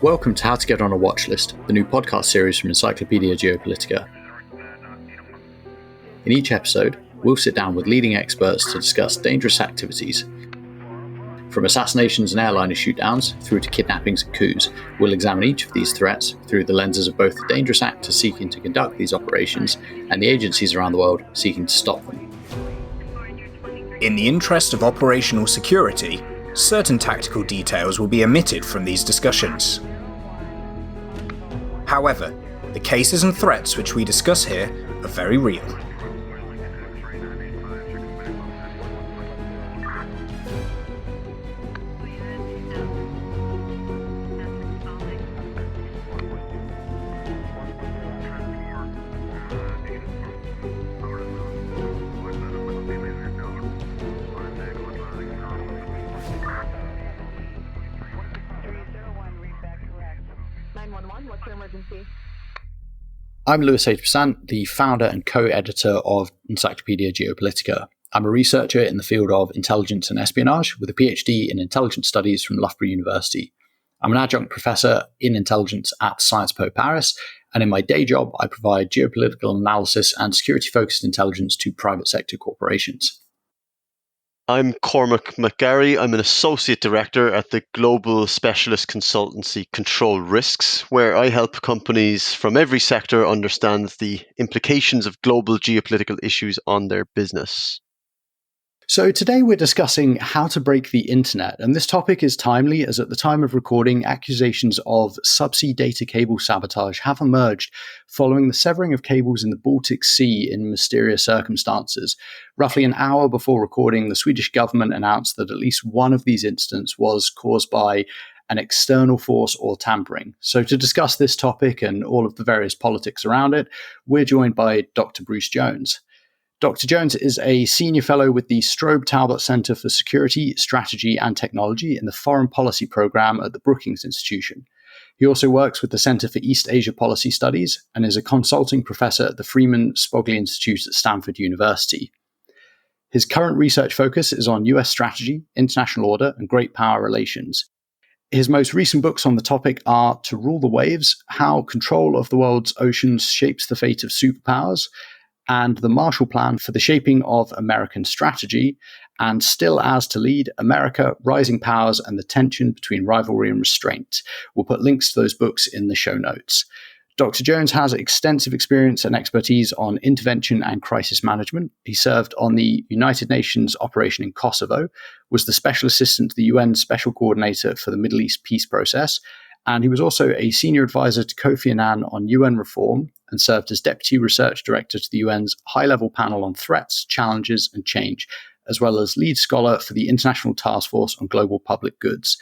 Welcome to How to Get on a Watchlist, the new podcast series from Encyclopedia Geopolitica. In each episode, we'll sit down with leading experts to discuss dangerous activities. From assassinations and airliner shootdowns through to kidnappings and coups, we'll examine each of these threats through the lenses of both the dangerous actors seeking to conduct these operations and the agencies around the world seeking to stop them. In the interest of operational security, certain tactical details will be omitted from these discussions. However, the cases and threats which we discuss here are very real. I'm Louis H. Besant, the founder and co-editor of Encyclopedia Geopolitica. I'm a researcher in the field of intelligence and espionage with a PhD in intelligence studies from Loughborough University. I'm an adjunct professor in intelligence at Sciences Po Paris, and in my day job, I provide geopolitical analysis and security-focused intelligence to private sector corporations. I'm Cormac McGarry. I'm an associate director at the global specialist consultancy Control Risks, where I help companies from every sector understand the implications of global geopolitical issues on their business. So today we're discussing how to break the internet, and this topic is timely as at the time of recording, accusations of subsea data cable sabotage have emerged following the severing of cables in the Baltic Sea in mysterious circumstances. Roughly an hour before recording, the Swedish government announced that at least one of these incidents was caused by an external force or tampering. So to discuss this topic and all of the various politics around it, we're joined by Dr. Bruce Jones. Dr. Jones is a senior fellow with the Strobe Talbott Center for Security, Strategy and Technology in the Foreign Policy Program at the Brookings Institution. He also works with the Center for East Asia Policy Studies and is a consulting professor at the Freeman Spogli Institute at Stanford University. His current research focus is on US strategy, international order, and great power relations. His most recent books on the topic are To Rule the Waves, How Control of the World's Oceans Shapes the Fate of Superpowers, and The Marshall Plan for the Shaping of American Strategy, and Still As to Lead, America, Rising Powers, and the Tension Between Rivalry and Restraint. We'll put links to those books in the show notes. Dr. Jones has extensive experience and expertise on intervention and crisis management. He served on the United Nations operation in Kosovo, was the Special Assistant to the UN Special Coordinator for the Middle East Peace Process, and he was also a senior advisor to Kofi Annan on UN reform and served as Deputy Research Director to the UN's high-level panel on threats, challenges, and change, as well as lead scholar for the International Task Force on Global Public Goods.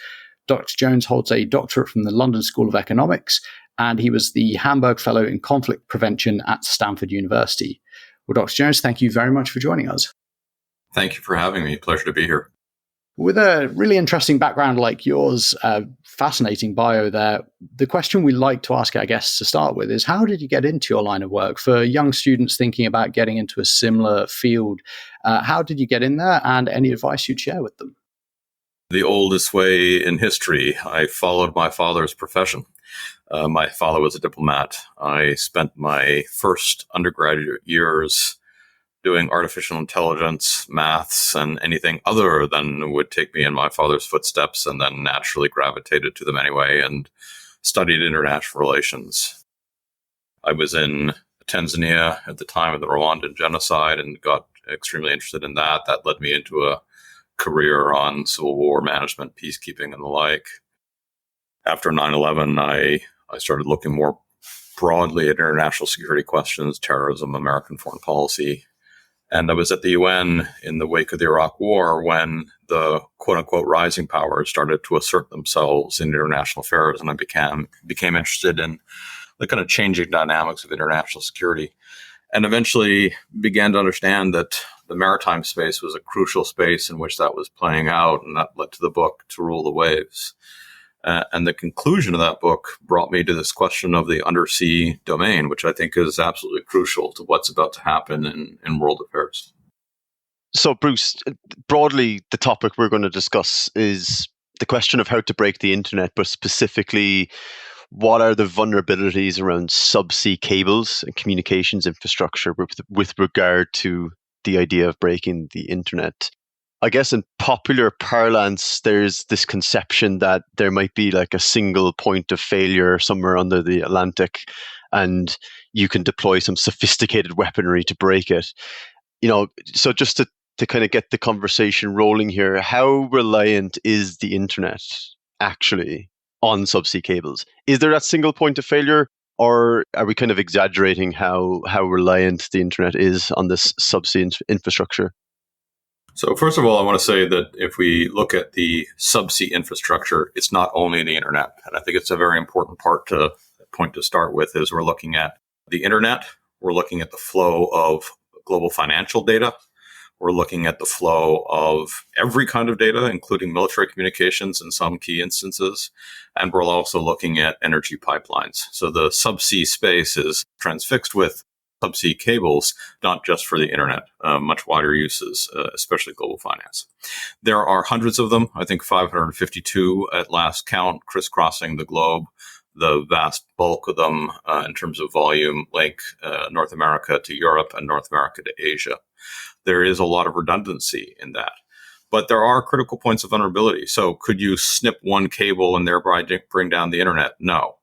Dr. Jones holds a doctorate from the London School of Economics, and he was the Hamburg Fellow in Conflict Prevention at Stanford University. Well, Dr. Jones, thank you very much for joining us. Thank you for having me. Pleasure to be here. With a really interesting background like yours, fascinating bio there, the question we like to ask our guests to start with is, how did you get into your line of work? For young students thinking about getting into a similar field, how did you get in there, and any advice you'd share with them? The oldest way in history, I followed my father's profession. My father was a diplomat. I spent my first undergraduate years doing artificial intelligence, maths, and anything other than would take me in my father's footsteps, and then naturally gravitated to them anyway and studied international relations. I was in Tanzania at the time of the Rwandan genocide and got extremely interested in that. That led me into a career on civil war management, peacekeeping, and the like. After 9/11, I started looking more broadly at international security questions, terrorism, American foreign policy. And I was at the UN in the wake of the Iraq War when the quote-unquote rising powers started to assert themselves in international affairs, and I became interested in the kind of changing dynamics of international security, and eventually began to understand that the maritime space was a crucial space in which that was playing out, and that led to the book To Rule the Waves. And the conclusion of that book brought me to this question of the undersea domain, which I think is absolutely crucial to what's about to happen in world affairs. So, Bruce, broadly, the topic we're going to discuss is the question of how to break the internet, but specifically, what are the vulnerabilities around subsea cables and communications infrastructure with regard to the idea of breaking the internet? I guess in popular parlance, there's this conception that there might be like a single point of failure somewhere under the Atlantic, and you can deploy some sophisticated weaponry to break it. So just to kind of get the conversation rolling here, how reliant is the internet actually on subsea cables? Is there that single point of failure, or are we kind of exaggerating how reliant the internet is on this subsea infrastructure? So first of all, I want to say that if we look at the subsea infrastructure, it's not only the internet. And I think it's a very important point to start with is we're looking at the internet. We're looking at the flow of global financial data. We're looking at the flow of every kind of data, including military communications in some key instances. And we're also looking at energy pipelines. So the subsea space is transfixed with subsea cables, not just for the internet, much wider uses, especially global finance. There are hundreds of them, I think 552 at last count, crisscrossing the globe. The vast bulk of them in terms of volume link North America to Europe and North America to Asia. There is a lot of redundancy in that. But there are critical points of vulnerability. So could you snip one cable and thereby bring down the internet? No.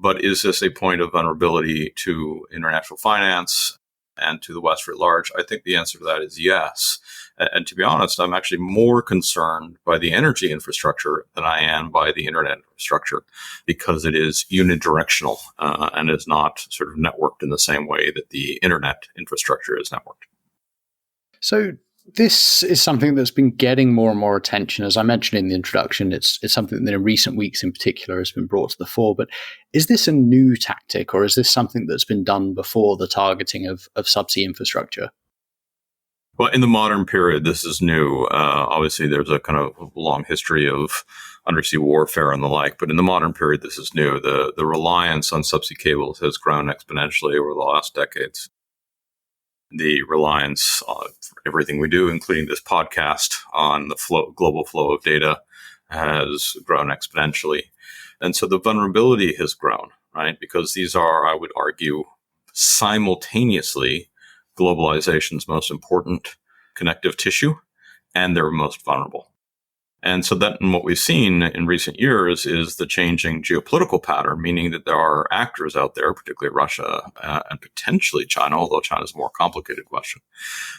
But is this a point of vulnerability to international finance and to the West writ large? I think the answer to that is yes. And to be honest, I'm actually more concerned by the energy infrastructure than I am by the internet infrastructure, because it is unidirectional and is not sort of networked in the same way that the internet infrastructure is networked. So this is something that's been getting more and more attention. As I mentioned in the introduction, it's something that in recent weeks in particular has been brought to the fore. But is this a new tactic, or is this something that's been done before, the targeting of subsea infrastructure? Well, in the modern period, this is new. Obviously, there's a kind of long history of undersea warfare and the like, but in the modern period, this is new. The reliance on subsea cables has grown exponentially over the last decades. The reliance on everything we do, including this podcast, on the global flow of data has grown exponentially. And so the vulnerability has grown, right? Because these are, I would argue, simultaneously globalization's most important connective tissue, and they're most vulnerable. And so that, and what we've seen in recent years is the changing geopolitical pattern, meaning that there are actors out there, particularly Russia and potentially China, although China is a more complicated question,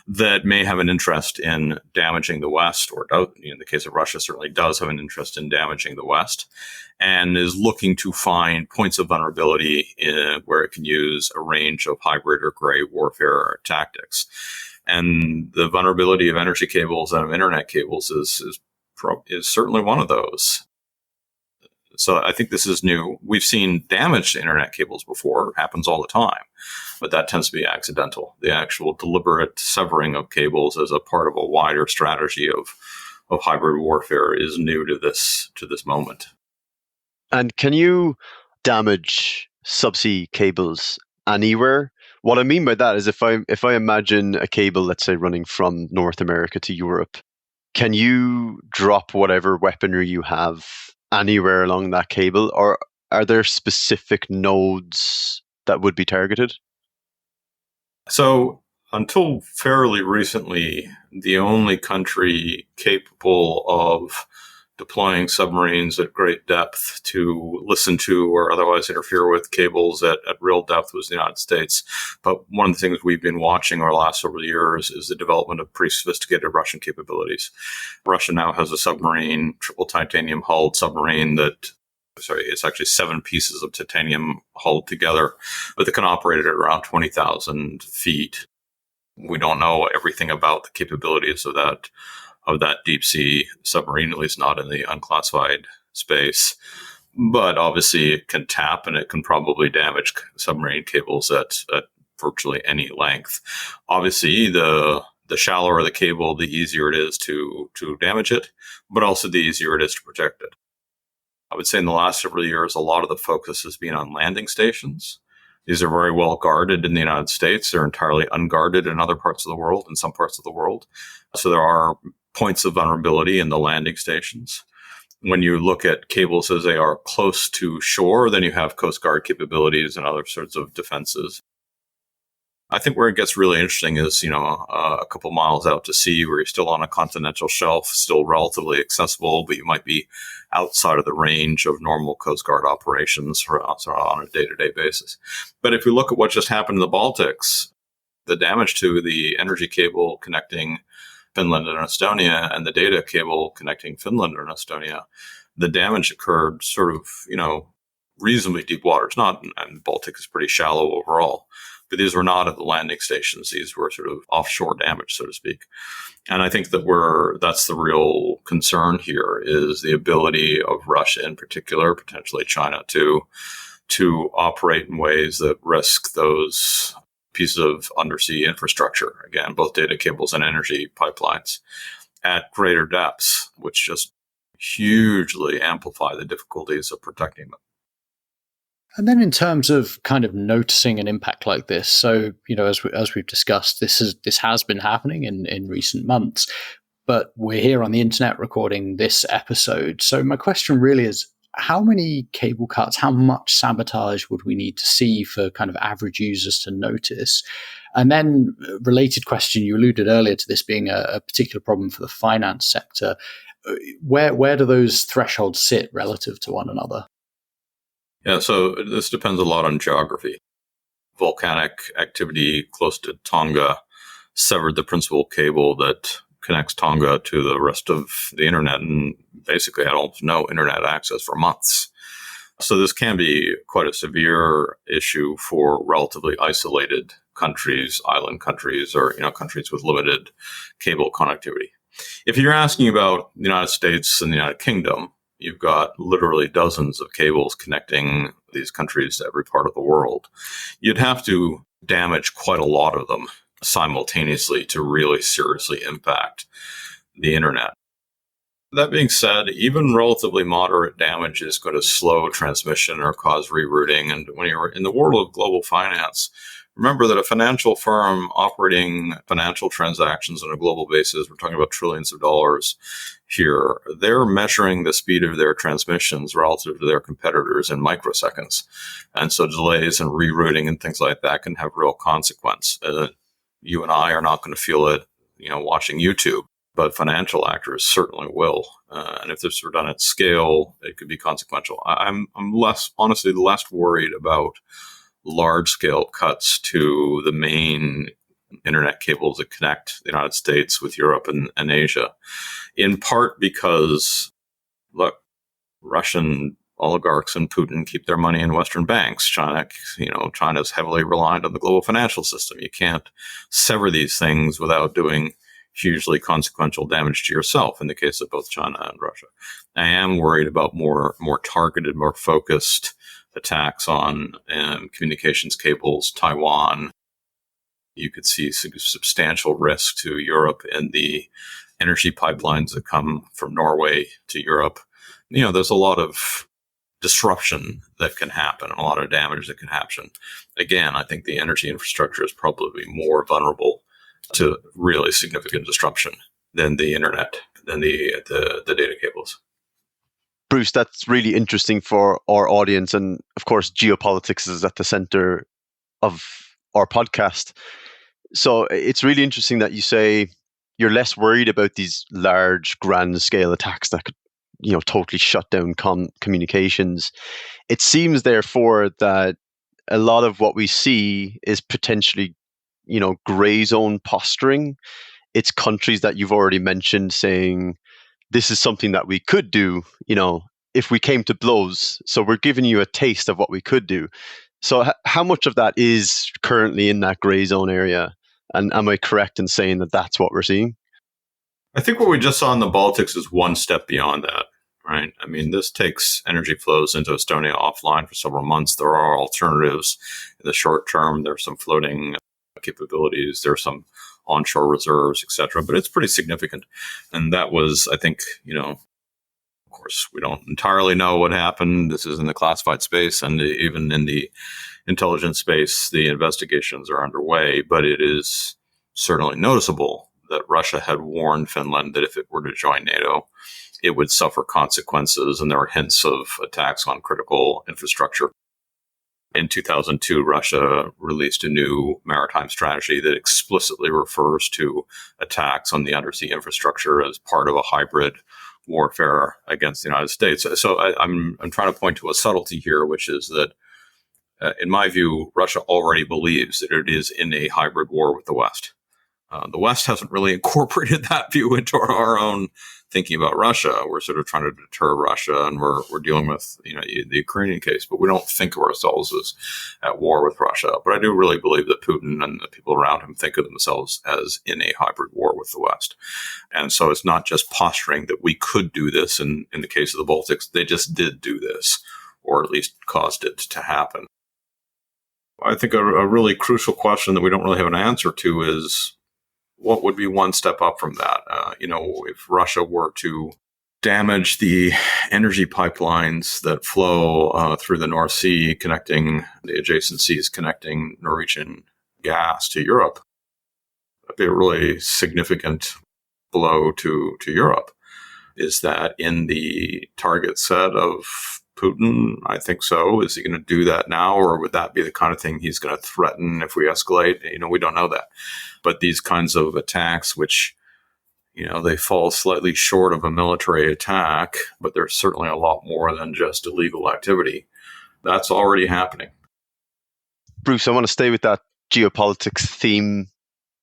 that may have an interest in damaging the West, or in the case of Russia, certainly does have an interest in damaging the West, and is looking to find points of vulnerability where it can use a range of hybrid or gray warfare tactics. And the vulnerability of energy cables and of internet cables is certainly one of those. So I think this is new. We've seen damage to internet cables before. It happens all the time, but that tends to be accidental. The actual deliberate severing of cables as a part of a wider strategy of hybrid warfare is new to this moment. And can you damage subsea cables anywhere? What I mean by that is if I imagine a cable, let's say, running from North America to Europe, can you drop whatever weaponry you have anywhere along that cable, or are there specific nodes that would be targeted? So until fairly recently, the only country capable of deploying submarines at great depth to listen to or otherwise interfere with cables at real depth was the United States. But one of the things we've been watching over the last several years is the development of pretty sophisticated Russian capabilities. Russia now has a submarine, triple titanium hulled submarine it's actually 7 pieces of titanium hulled together, but that can operate at around 20,000 feet. We don't know everything about the capabilities of that deep sea submarine, at least not in the unclassified space. But obviously it can tap, and it can probably damage submarine cables at virtually any length. Obviously, the shallower the cable, the easier it is to damage it, but also the easier it is to protect it. I would say in the last several years, a lot of the focus has been on landing stations. These are very well guarded in the United States. They're entirely unguarded in other parts of the world, in some parts of the world. So there are points of vulnerability in the landing stations. when you look at cables as they are close to shore, then you have Coast Guard capabilities and other sorts of defenses. I think where it gets really interesting is, a couple miles out to sea where you're still on a continental shelf, still relatively accessible, but you might be outside of the range of normal Coast Guard operations on a day-to-day basis. But if we look at what just happened in the Baltics, the damage to the energy cable connecting Finland and Estonia and the data cable connecting Finland and Estonia, the damage occurred sort of, reasonably deep waters. And the Baltic is pretty shallow overall. But these were not at the landing stations. These were sort of offshore damage, so to speak. And I think that's the real concern here, is the ability of Russia in particular, potentially China to operate in ways that risk those pieces of undersea infrastructure, again, both data cables and energy pipelines, at greater depths, which just hugely amplify the difficulties of protecting them. And then in terms of kind of noticing an impact like this, so, as we've discussed, this has been happening in recent months, but we're here on the internet recording this episode. So my question really is, how many cable cuts, how much sabotage would we need to see for kind of average users to notice? And then related question, you alluded earlier to this being a particular problem for the finance sector. Where do those thresholds sit relative to one another? Yeah, so this depends a lot on geography. Volcanic activity close to Tonga severed the principal cable that connects Tonga to the rest of the internet and basically had almost no internet access for months. So this can be quite a severe issue for relatively isolated countries, island countries, or countries with limited cable connectivity. If you're asking about the United States and the United Kingdom, you've got literally dozens of cables connecting these countries to every part of the world. You'd have to damage quite a lot of them simultaneously to really seriously impact the internet. That being said, even relatively moderate damage is going to slow transmission or cause rerouting. And when you're in the world of global finance, remember that a financial firm operating financial transactions on a global basis, we're talking about trillions of dollars here, they're measuring the speed of their transmissions relative to their competitors in microseconds. And so delays and rerouting and things like that can have real consequence. You and I are not going to feel it, watching YouTube, but financial actors certainly will. And if this were done at scale, it could be consequential. I'm less worried about large-scale cuts to the main internet cables that connect the United States with Europe and Asia, in part because, look, Russian oligarchs and Putin keep their money in Western banks. China's heavily reliant on the global financial system. You can't sever these things without doing hugely consequential damage to yourself in the case of both China and Russia. I am worried about more targeted, more focused attacks on communications cables, Taiwan. You could see substantial risk to Europe in the energy pipelines that come from Norway to Europe. There's a lot of disruption that can happen and a lot of damage that can happen. Again, I think the energy infrastructure is probably more vulnerable to really significant disruption than the internet, than the data cables. Bruce, that's really interesting for our audience. And of course, geopolitics is at the center of our podcast. So it's really interesting that you say you're less worried about these large, grand scale attacks that could, totally shut down communications. It seems, therefore, that a lot of what we see is potentially, gray zone posturing. It's countries that you've already mentioned saying, this is something that we could do, if we came to blows. So we're giving you a taste of what we could do. So how much of that is currently in that gray zone area? And am I correct in saying that that's what we're seeing? I think what we just saw in the Baltics is one step beyond that, right? I mean, this takes energy flows into Estonia offline for several months. There are alternatives in the short term. There are some floating capabilities. There are some onshore reserves, et cetera, but it's pretty significant. And that was, I think, of course, we don't entirely know what happened. This is in the classified space, and even in the intelligence space, the investigations are underway, but it is certainly noticeable that Russia had warned Finland that if it were to join NATO, it would suffer consequences, and there are hints of attacks on critical infrastructure. In 2002, Russia released a new maritime strategy that explicitly refers to attacks on the undersea infrastructure as part of a hybrid warfare against the United States. So I'm trying to point to a subtlety here, which is that, in my view, Russia already believes that it is in a hybrid war with the West. The West hasn't really incorporated that view into our own thinking about Russia. We're sort of trying to deter Russia, and we're dealing with the Ukrainian case, but we don't think of ourselves as at war with Russia. But I do really believe that Putin and the people around him think of themselves as in a hybrid war with the West. And so it's not just posturing that we could do this. In the case of the Baltics, they just did do this, or at least caused it to happen. I think a really crucial question that we don't really have an answer to is, what would be one step up from that? If Russia were to damage the energy pipelines that flow through the North Sea, connecting the adjacent seas, connecting Norwegian gas to Europe, that'd be a really significant blow to Europe. Is that in the target set of Putin? I think so. Is he going to do that now, or would that be the kind of thing he's going to threaten if we escalate? We don't know that. But these kinds of attacks, which, they fall slightly short of a military attack, but there's certainly a lot more than just illegal activity. That's already happening. Bruce, I want to stay with that geopolitics theme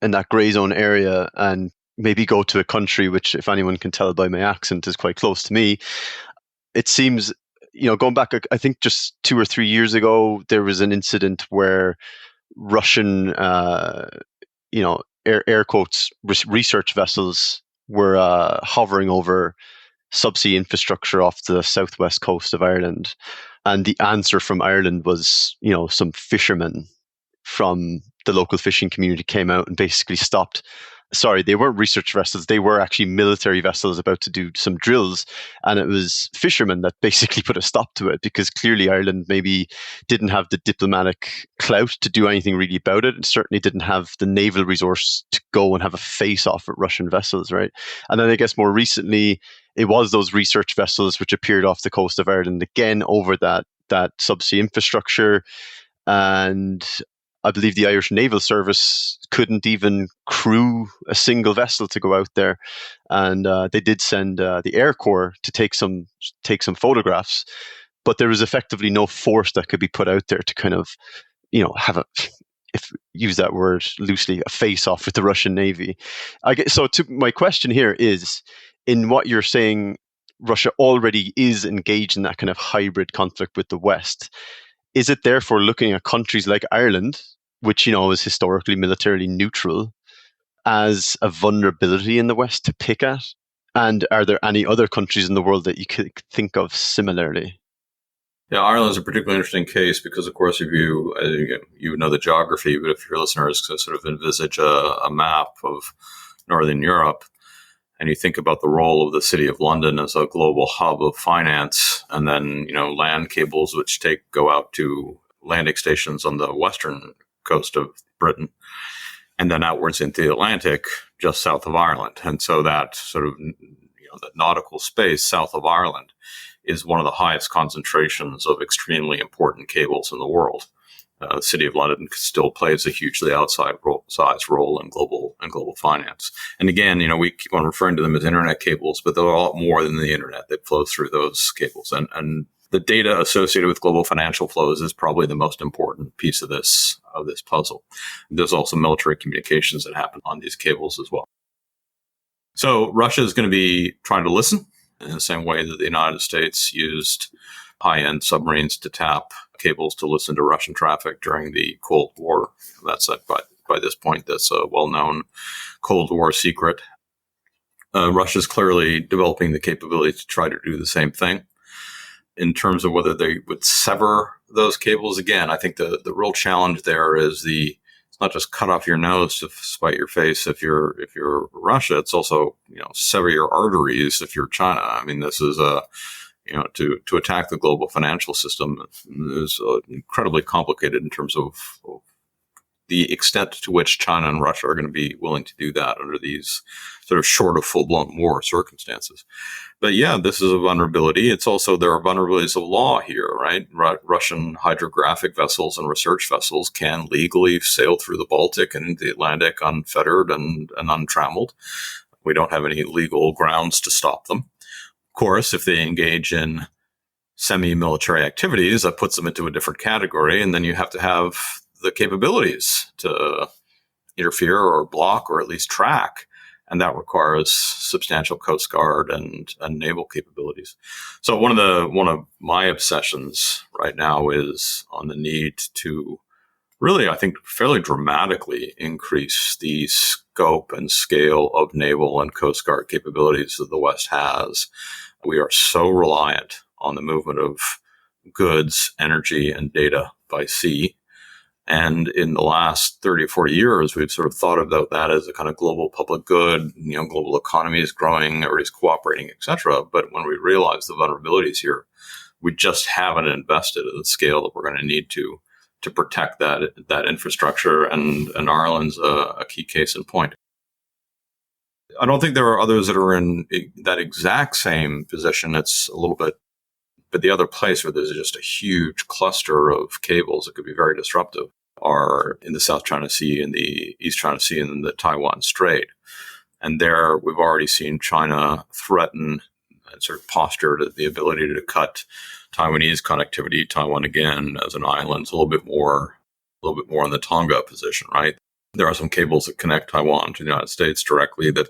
in that gray zone area and maybe go to a country which, if anyone can tell by my accent, is quite close to me. It seems, going back, I think just 2 or 3 years ago, there was an incident where Russian, air quotes, research vessels were hovering over subsea infrastructure off the southwest coast of Ireland. And the answer from Ireland was, some fishermen from the local fishing community came out and basically stopped. Sorry, they weren't research vessels. They were actually military vessels about to do some drills. And it was fishermen that basically put a stop to it, because clearly Ireland maybe didn't have the diplomatic clout to do anything really about it, and certainly didn't have the naval resource to go and have a face-off with Russian vessels, right? And then I guess more recently, it was those research vessels which appeared off the coast of Ireland again over that subsea infrastructure. And I believe the Irish Naval Service couldn't even crew a single vessel to go out there, and they did send the Air Corps to take some photographs, but there was effectively no force that could be put out there to kind of, have if use that word loosely, a face-off with the Russian Navy. My question here is, in what you're saying, Russia already is engaged in that kind of hybrid conflict with the West. Is it therefore looking at countries like Ireland, which, is historically militarily neutral, as a vulnerability in the West to pick at? And are there any other countries in the world that you could think of similarly? Yeah, Ireland's a particularly interesting case because, of course, if you know the geography, but if your listeners could sort of envisage a map of Northern Europe, and you think about the role of the City of London as a global hub of finance, and then, land cables which go out to landing stations on the western coast of Britain, and then outwards into the Atlantic, just south of Ireland. And so that sort of, that nautical space south of Ireland is one of the highest concentrations of extremely important cables in the world. The City of London still plays a hugely outsized role in global finance. And again, we keep on referring to them as internet cables, but they're a lot more than the internet that flows through those cables. And the data associated with global financial flows is probably the most important piece of this puzzle. There's also military communications that happen on these cables as well. So Russia is going to be trying to listen in the same way that the United States used high-end submarines to tap cables to listen to Russian traffic during the Cold War. That's by this point, that's a well-known Cold War secret. Russia's clearly developing the capability to try to do the same thing. In terms of whether they would sever those cables, again, I think the real challenge there is it's not just cut off your nose to spite your face if you're Russia. It's also, sever your arteries if you're China. I mean, this is to attack the global financial system is incredibly complicated in terms of the extent to which China and Russia are going to be willing to do that under these sort of short of full-blown war circumstances. But yeah, this is a vulnerability. It's also, there are vulnerabilities of law here, right? Russian hydrographic vessels and research vessels can legally sail through the Baltic and into the Atlantic unfettered and untrammeled. We don't have any legal grounds to stop them. Of course, if they engage in semi-military activities, that puts them into a different category, and then you have to have the capabilities to interfere or block or at least track, and that requires substantial Coast Guard and naval capabilities. So one of my obsessions right now is on the need to really, I think, fairly dramatically increase the scope and scale of naval and Coast Guard capabilities that the West has. We are so reliant on the movement of goods, energy, and data by sea. And in the last 30 or 40 years, we've sort of thought about that as a kind of global public good. Global economy is growing, everybody's cooperating, etc. But when we realize the vulnerabilities here, we just haven't invested at the scale that we're going to need to protect that infrastructure. And Ireland's a key case in point. I don't think there are others that are in that exact same position. It's a little bit, but the other place where there's just a huge cluster of cables that could be very disruptive are in the South China Sea and the East China Sea and the Taiwan Strait. And there we've already seen China threaten and sort of postured at the ability to cut Taiwanese connectivity. Taiwan, again, as an island, is a little bit more in the Tonga position, right? There are some cables that connect Taiwan to the United States directly that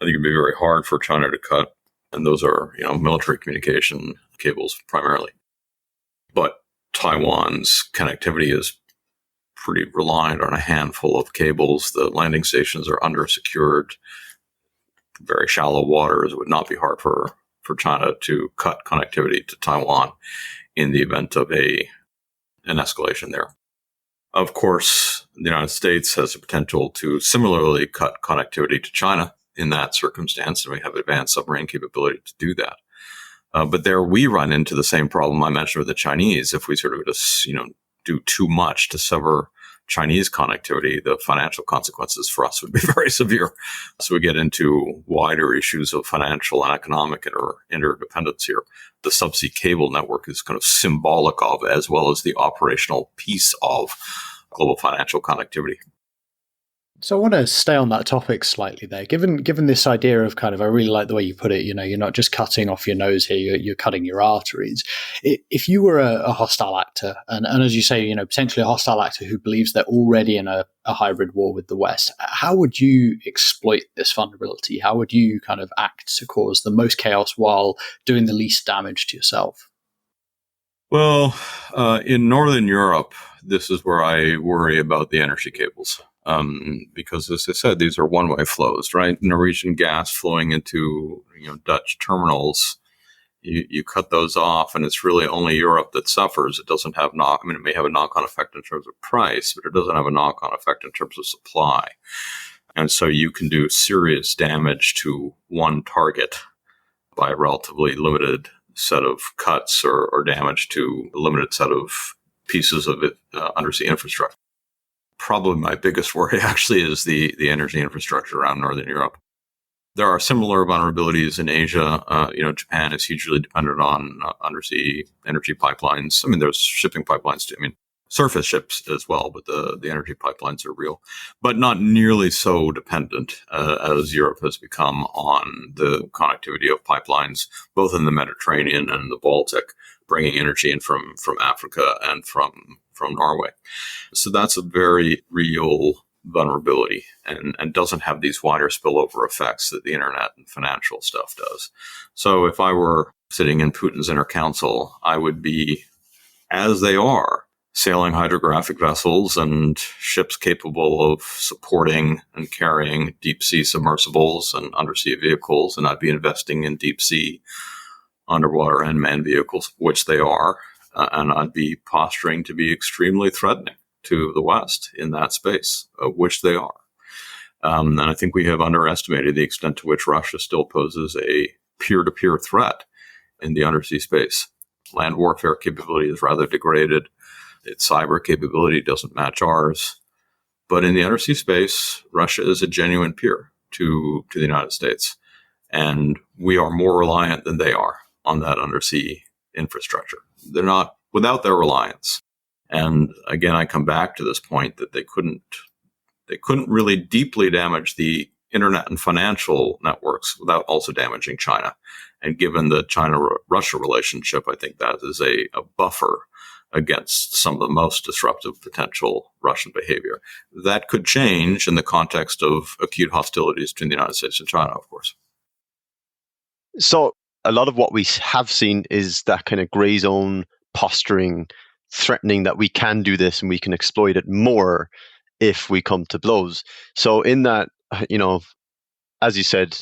I think would be very hard for China to cut. And those are, military communication cables primarily. But Taiwan's connectivity is pretty reliant on a handful of cables. The landing stations are undersecured, very shallow waters. It would not be hard for China to cut connectivity to Taiwan in the event of an escalation there. Of course, the United States has the potential to similarly cut connectivity to China in that circumstance, and we have advanced submarine capability to do that. But there we run into the same problem I mentioned with the Chinese. If we sort of just, do too much to sever Chinese connectivity, the financial consequences for us would be very severe. So we get into wider issues of financial and economic interdependence here. The subsea cable network is kind of symbolic of, as well as the operational piece of, global financial connectivity. So I want to stay on that topic slightly there. Given this idea of kind of, I really like the way you put it, you're not just cutting off your nose here, you're cutting your arteries. If you were a hostile actor, and as you say, potentially a hostile actor who believes they're already in a hybrid war with the West, how would you exploit this vulnerability? How would you kind of act to cause the most chaos while doing the least damage to yourself? Well, in Northern Europe, this is where I worry about the energy cables. Because, as I said, these are one-way flows, right? Norwegian gas flowing into Dutch terminals. You cut those off, and it's really only Europe that suffers. It doesn't have it may have a knock-on effect in terms of price, but it doesn't have a knock-on effect in terms of supply. And so you can do serious damage to one target by a relatively limited set of cuts or damage to a limited set of pieces of undersea infrastructure. Probably my biggest worry actually is the energy infrastructure around Northern Europe. There are similar vulnerabilities in Asia. Japan is hugely dependent on undersea energy pipelines. I mean, there's shipping pipelines too. I mean, surface ships as well, but the energy pipelines are real, but not nearly so dependent as Europe has become on the connectivity of pipelines, both in the Mediterranean and the Baltic, bringing energy in from Africa and from Norway. So that's a very real vulnerability and doesn't have these wider spillover effects that the internet and financial stuff does. So if I were sitting in Putin's inner council, I would be, as they are, sailing hydrographic vessels and ships capable of supporting and carrying deep sea submersibles and undersea vehicles, and I'd be investing in deep sea underwater and manned vehicles, which they are, and I'd be posturing to be extremely threatening to the West in that space, which they are. And I think we have underestimated the extent to which Russia still poses a peer-to-peer threat in the undersea space. Land warfare capability is rather degraded. Its cyber capability doesn't match ours. But in the undersea space, Russia is a genuine peer to the United States. And we are more reliant than they are on that undersea infrastructure. They're not without their reliance. And again, I come back to this point that they couldn't really deeply damage the internet and financial networks without also damaging China. And given the China-Russia relationship, I think that is a buffer against some of the most disruptive potential Russian behavior. That could change in the context of acute hostilities between the United States and China, of course. So a lot of what we have seen is that kind of gray zone posturing, threatening that we can do this and we can exploit it more if we come to blows. So in that, as you said,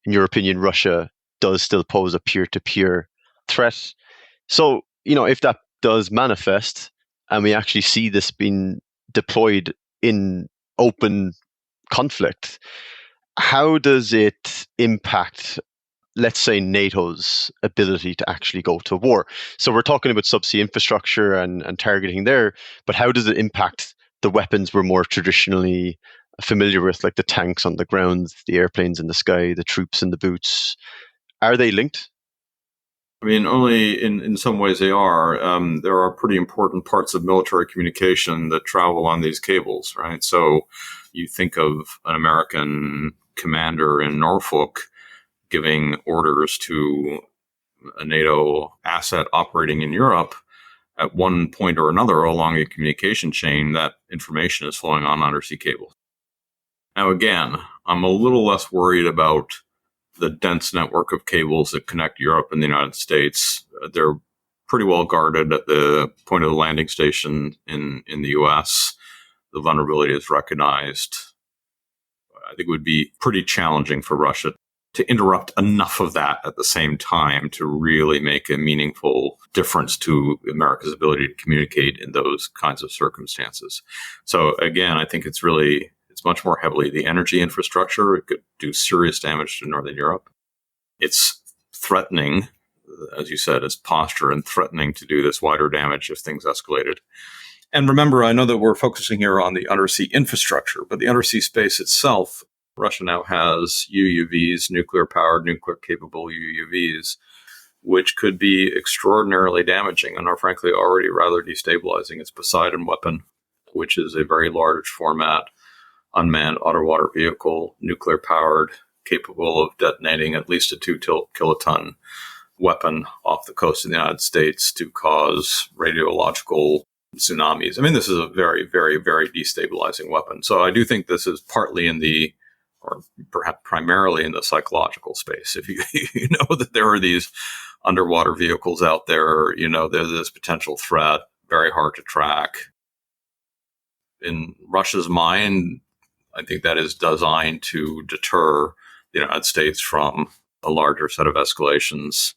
in your opinion, Russia does still pose a peer-to-peer threat. So, if that does manifest and we actually see this being deployed in open conflict, how does it impact, let's say, NATO's ability to actually go to war? So we're talking about subsea infrastructure and targeting there, but how does it impact the weapons we're more traditionally familiar with, like the tanks on the ground, the airplanes in the sky, the troops in the boots? Are they linked? I mean, only in some ways they are. There are pretty important parts of military communication that travel on these cables, right? So you think of an American commander in Norfolk giving orders to a NATO asset operating in Europe. At one point or another along a communication chain, that information is flowing on undersea cables. Now, again, I'm a little less worried about the dense network of cables that connect Europe and the United States. They're pretty well guarded at the point of the landing station in the US. The vulnerability is recognized. I think it would be pretty challenging for Russia to interrupt enough of that at the same time to really make a meaningful difference to America's ability to communicate in those kinds of circumstances. So again, I think it's much more heavily the energy infrastructure. It could do serious damage to Northern Europe. It's threatening, as you said, as posture and threatening to do this wider damage if things escalated. And remember, I know that we're focusing here on the undersea infrastructure, but the undersea space itself, Russia now has UUVs, nuclear-powered, nuclear-capable UUVs, which could be extraordinarily damaging and are frankly already rather destabilizing. Its Poseidon weapon, which is a very large format unmanned underwater vehicle, nuclear-powered, capable of detonating at least a 2-kiloton weapon off the coast of the United States to cause radiological tsunamis. I mean, this is a very, very, very destabilizing weapon. So I do think this is partly or perhaps primarily in the psychological space. If you know that there are these underwater vehicles out there, there's this potential threat, very hard to track. In Russia's mind, I think that is designed to deter the United States from a larger set of escalations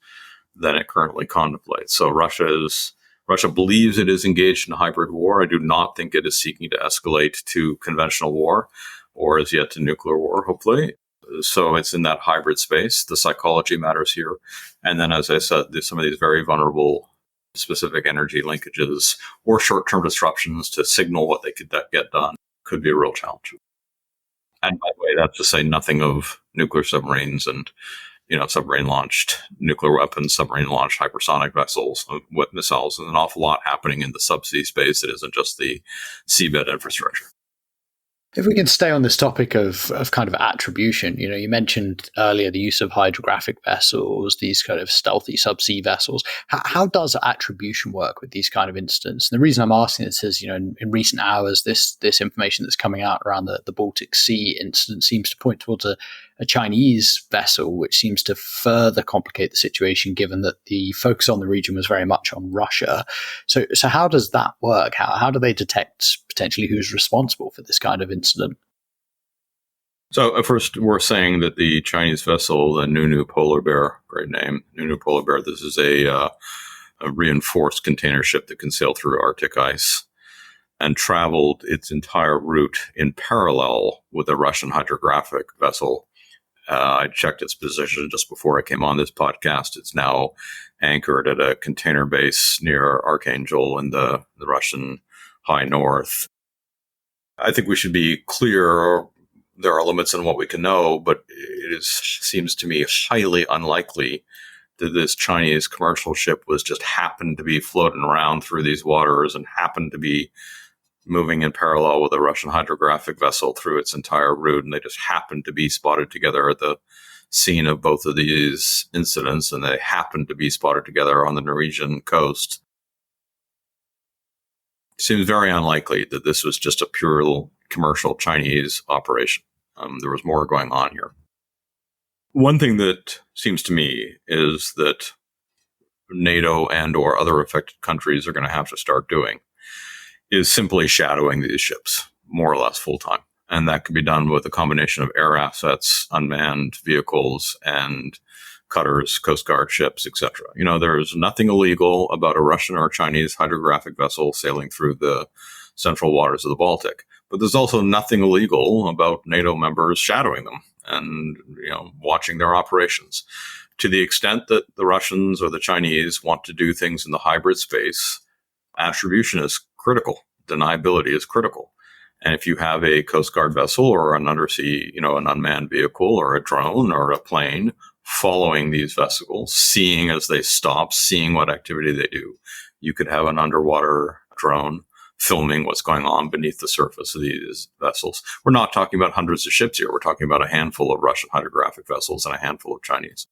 than it currently contemplates. So Russia believes it is engaged in a hybrid war. I do not think it is seeking to escalate to conventional war or as yet to nuclear war, hopefully. So it's in that hybrid space. The psychology matters here. And then, as I said, there's some of these very vulnerable specific energy linkages or short-term disruptions to signal what they could get done could be a real challenge. And by the way, that's to say nothing of nuclear submarines and, submarine-launched nuclear weapons, submarine-launched hypersonic vessels, missiles. There's an awful lot happening in the subsea space that isn't just the seabed infrastructure. If we can stay on this topic of kind of attribution, you mentioned earlier the use of hydrographic vessels, these kind of stealthy subsea vessels. How does attribution work with these kind of incidents? And the reason I'm asking this is, in recent hours, this information that's coming out around the Baltic Sea incident seems to point towards a Chinese vessel, which seems to further complicate the situation, given that the focus on the region was very much on Russia. So how does that work? How do they detect potentially who's responsible for this kind of incident? So first, we're saying that the Chinese vessel, the Nunu Polar Bear, great name, Nunu Polar Bear, this is a reinforced container ship that can sail through Arctic ice and traveled its entire route in parallel with a Russian hydrographic vessel. I checked its position just before I came on this podcast. It's now anchored at a container base near Archangel in the Russian high north. I think we should be clear. There are limits on what we can know, but seems to me highly unlikely that this Chinese commercial ship was just happened to be floating around through these waters and happened to be moving in parallel with a Russian hydrographic vessel through its entire route. And they just happened to be spotted together at the scene of both of these incidents. And they happened to be spotted together on the Norwegian coast. It seems very unlikely that this was just a pure commercial Chinese operation. There was more going on here. One thing that seems to me is that NATO and or other affected countries are going to have to start doing is simply shadowing these ships, more or less full time. And that can be done with a combination of air assets, unmanned vehicles, and cutters, Coast Guard ships, etc. There's nothing illegal about a Russian or Chinese hydrographic vessel sailing through the central waters of the Baltic. But there's also nothing illegal about NATO members shadowing them and, watching their operations. To the extent that the Russians or the Chinese want to do things in the hybrid space, attribution is critical. Deniability is critical. And if you have a Coast Guard vessel or an undersea, an unmanned vehicle or a drone or a plane following these vessels, seeing as they stop, seeing what activity they do, you could have an underwater drone filming what's going on beneath the surface of these vessels. We're not talking about hundreds of ships here. We're talking about a handful of Russian hydrographic vessels and a handful of Chinese.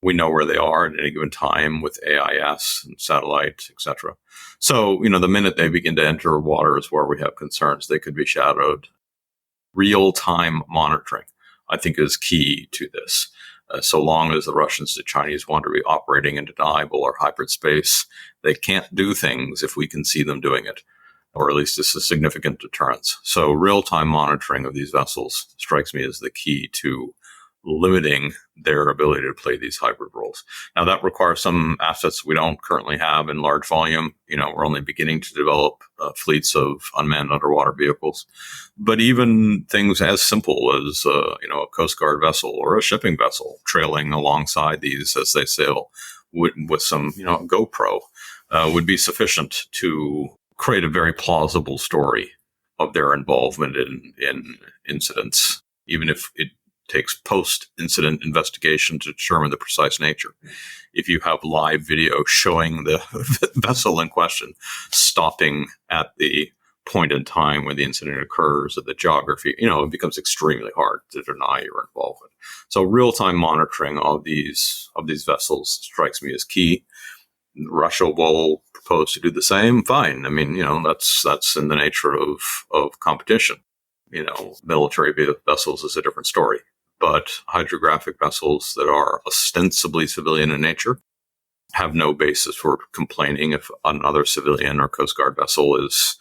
We know where they are at any given time with AIS and satellite, etc. So, the minute they begin to enter waters where we have concerns, they could be shadowed. Real-time monitoring, I think, is key to this. So long as the Russians and Chinese want to be operating in deniable or hybrid space, they can't do things if we can see them doing it, or at least it's a significant deterrence. So real-time monitoring of these vessels strikes me as the key to limiting their ability to play these hybrid roles. Now, that requires some assets we don't currently have in large volume. We're only beginning to develop fleets of unmanned underwater vehicles. But even things as simple as, a Coast Guard vessel or a shipping vessel trailing alongside these as they sail with some, GoPro would be sufficient to create a very plausible story of their involvement in incidents, even if it takes post-incident investigation to determine the precise nature. If you have live video showing the vessel in question stopping at the point in time when the incident occurs, at the geography, it becomes extremely hard to deny your involvement. So real-time monitoring of these vessels strikes me as key. Russia will propose to do the same. Fine. That's in the nature of competition. Military vessels is a different story. But hydrographic vessels that are ostensibly civilian in nature have no basis for complaining if another civilian or Coast Guard vessel is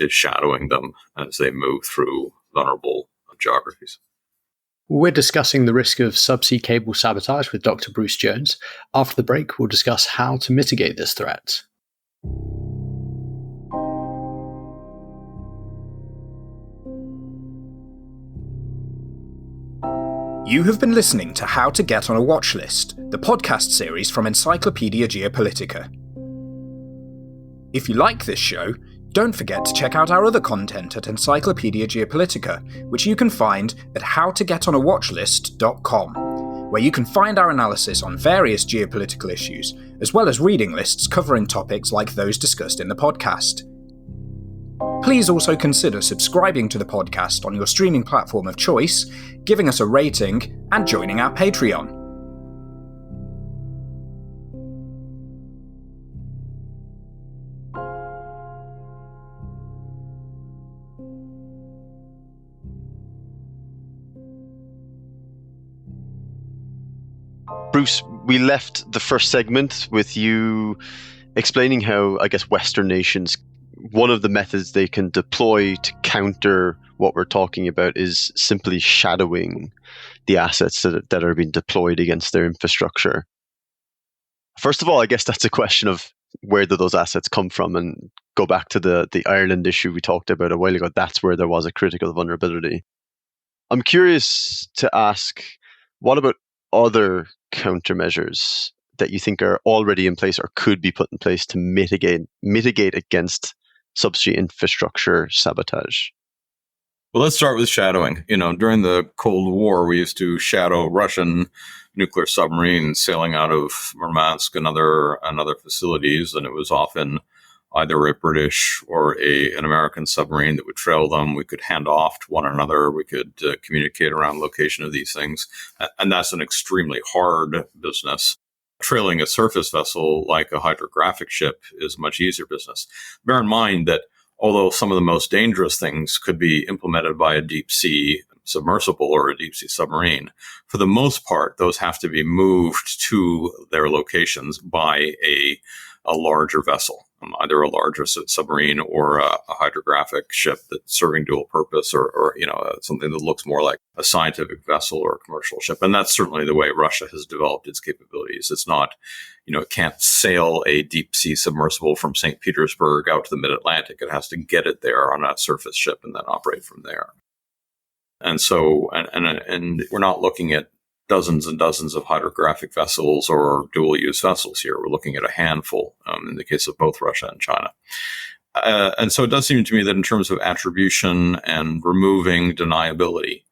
shadowing them as they move through vulnerable geographies. We're discussing the risk of subsea cable sabotage with Dr. Bruce Jones. After the break, we'll discuss how to mitigate this threat. You have been listening to How to Get on a Watchlist, the podcast series from Encyclopedia Geopolitica. If you like this show, don't forget to check out our other content at Encyclopedia Geopolitica, which you can find at howtogetonawatchlist.com, where you can find our analysis on various geopolitical issues, as well as reading lists covering topics like those discussed in the podcast. Please also consider subscribing to the podcast on your streaming platform of choice, giving us a rating, and joining our Patreon. Bruce, we left the first segment with you explaining how, Western nations, one of the methods they can deploy to counter what we're talking about is simply shadowing the assets that are being deployed against their infrastructure. First of all, I guess that's a question of where do those assets come from, and go back to the Ireland issue we talked about a while ago. That's where there was a critical vulnerability. I'm curious to ask, what about other countermeasures that you think are already in place or could be put in place to mitigate against subsea infrastructure sabotage? Well, let's start with shadowing. During the Cold War, we used to shadow Russian nuclear submarines sailing out of Murmansk and other facilities, and it was often either a British or an American submarine that would trail them. We could hand off to one another. We could communicate around location of these things, and that's an extremely hard business. Trailing a surface vessel like a hydrographic ship is a much easier business. Bear in mind that although some of the most dangerous things could be implemented by a deep sea submersible or a deep sea submarine, for the most part, those have to be moved to their locations by a larger vessel, either a larger submarine or a hydrographic ship that's serving dual purpose, or something that looks more like a scientific vessel or a commercial ship. And that's certainly the way Russia has developed its capabilities. It's not, it can't sail a deep sea submersible from St. Petersburg out to the mid-Atlantic. It has to get it there on a surface ship and then operate from there. And so, and we're not looking at dozens and dozens of hydrographic vessels or dual-use vessels here. We're looking at a handful in the case of both Russia and China. And so it does seem to me that in terms of attribution and removing deniability,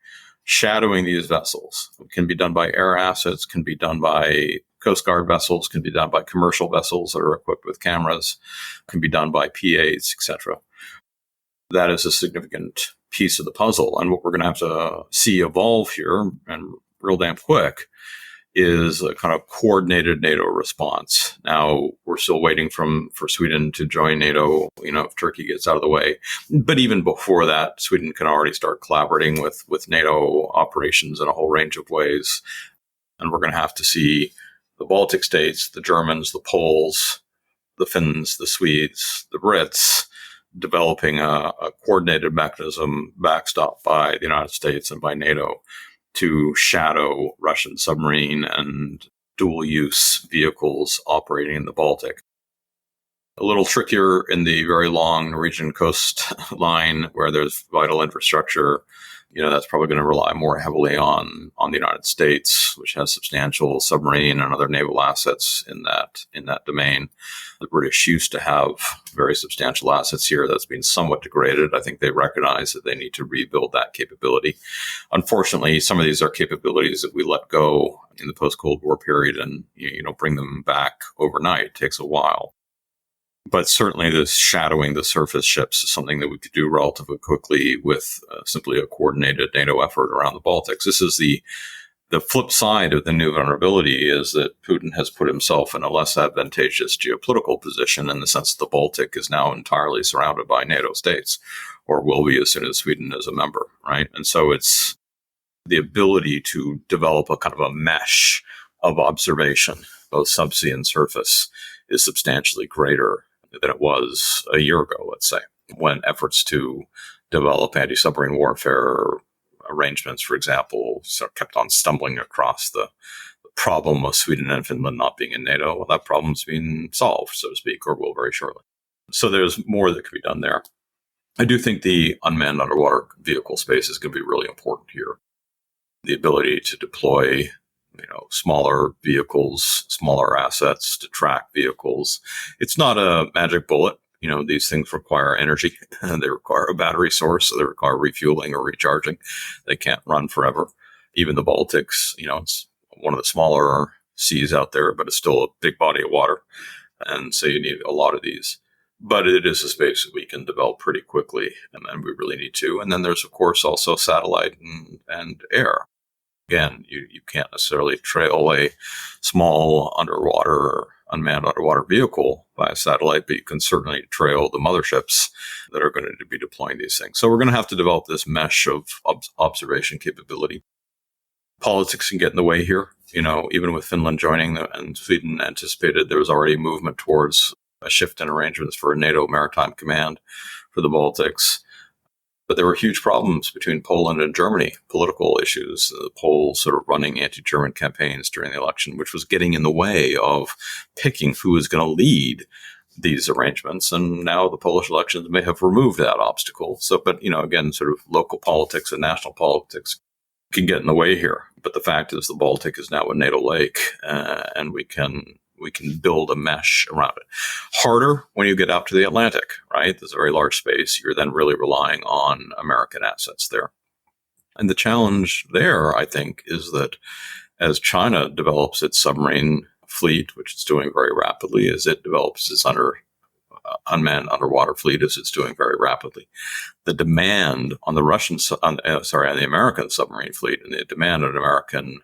shadowing these vessels can be done by air assets, can be done by Coast Guard vessels, can be done by commercial vessels that are equipped with cameras, can be done by P-8s, etc. That is a significant piece of the puzzle. And what we're going to have to see evolve here, and real damn quick, is a kind of coordinated NATO response. Now, we're still waiting for Sweden to join NATO, if Turkey gets out of the way. But even before that, Sweden can already start collaborating with NATO operations in a whole range of ways. And we're going to have to see the Baltic states, the Germans, the Poles, the Finns, the Swedes, the Brits developing a coordinated mechanism backstopped by the United States and by NATO to shadow Russian submarine and dual-use vehicles operating in the Baltic. A little trickier in the very long Norwegian coastline where there's vital infrastructure. That's probably going to rely more heavily on the United States, which has substantial submarine and other naval assets in that domain. The British used to have very substantial assets here. That's been somewhat degraded. I think they recognize that they need to rebuild that capability. Unfortunately, some of these are capabilities that we let go in the post-Cold War period, and you don't bring them back overnight. It takes a while. But certainly this shadowing the surface ships is something that we could do relatively quickly with simply a coordinated NATO effort around the Baltics. This is the flip side of the new vulnerability, is that Putin has put himself in a less advantageous geopolitical position in the sense that the Baltic is now entirely surrounded by NATO states, or will be as soon as Sweden is a member, right? And so it's the ability to develop a kind of a mesh of observation, both subsea and surface, is substantially greater than it was a year ago, let's say, when efforts to develop anti-submarine warfare arrangements, for example, sort of kept on stumbling across the problem of Sweden and Finland not being in NATO. Well, that problem's been solved, so to speak, or will very shortly. So there's more that could be done there. I do think the unmanned underwater vehicle space is going to be really important here. The ability to deploy smaller vehicles, smaller assets to track vehicles. It's not a magic bullet. These things require energy. They require a battery source. So they require refueling or recharging. They can't run forever. Even the Baltics, it's one of the smaller seas out there, but it's still a big body of water. And so you need a lot of these. But it is a space that we can develop pretty quickly, and we really need to. And then there's, of course, also satellite and air. Again, you can't necessarily trail a small unmanned underwater vehicle by a satellite, but you can certainly trail the motherships that are going to be deploying these things. So we're going to have to develop this mesh of observation capability. Politics can get in the way here. Even with Finland joining and Sweden anticipated, there was already movement towards a shift in arrangements for a NATO maritime command for the Baltics. But there were huge problems between Poland and Germany, political issues, the Poles sort of running anti-German campaigns during the election, which was getting in the way of picking who was going to lead these arrangements. And now the Polish elections may have removed that obstacle. So, but, again, sort of local politics and national politics can get in the way here. But the fact is the Baltic is now a NATO lake, and we can we can build a mesh around it. Harder when you get out to the Atlantic, right? There's a very large space. You're then really relying on American assets there. And the challenge there, I think, is that as China develops its submarine fleet, which it's doing very rapidly, as it develops its unmanned underwater fleet, as it's doing very rapidly, the demand on the on the American submarine fleet and the demand on American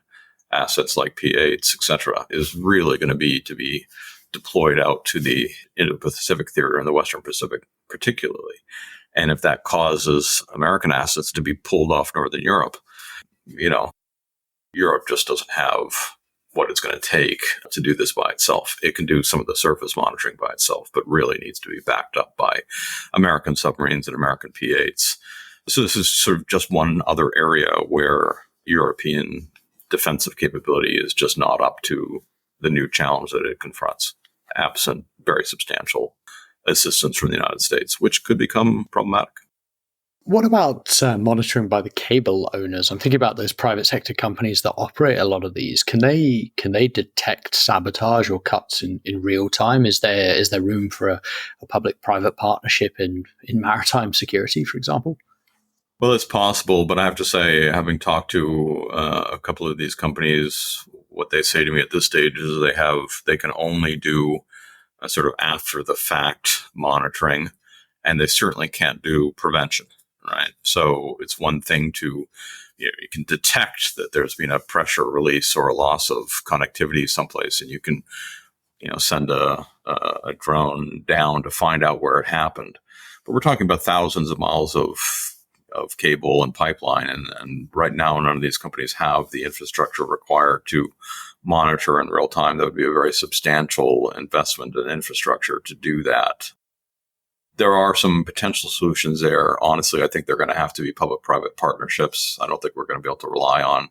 assets like P-8s, et cetera, is really going to be deployed out to the Indo-Pacific theater and the Western Pacific particularly. And if that causes American assets to be pulled off Northern Europe, Europe just doesn't have what it's going to take to do this by itself. It can do some of the surface monitoring by itself, but really needs to be backed up by American submarines and American P-8s. So this is sort of just one other area where European defensive capability is just not up to the new challenge that it confronts, absent very substantial assistance from the United States, which could become problematic. What about monitoring by the cable owners? I'm thinking about those private sector companies that operate a lot of these. Can they detect sabotage or cuts in real time? Is there room for a public-private partnership in maritime security, for example? Well, it's possible, but I have to say, having talked to a couple of these companies, what they say to me at this stage is they can only do a sort of after the fact monitoring, and they certainly can't do prevention. Right. So it's one thing to, you can detect that there's been a pressure release or a loss of connectivity someplace, and you can, send a drone down to find out where it happened. But we're talking about thousands of miles of cable and pipeline. And right now, none of these companies have the infrastructure required to monitor in real time. That would be a very substantial investment in infrastructure to do that. There are some potential solutions there. Honestly, I think they're going to have to be public-private partnerships. I don't think we're going to be able to rely on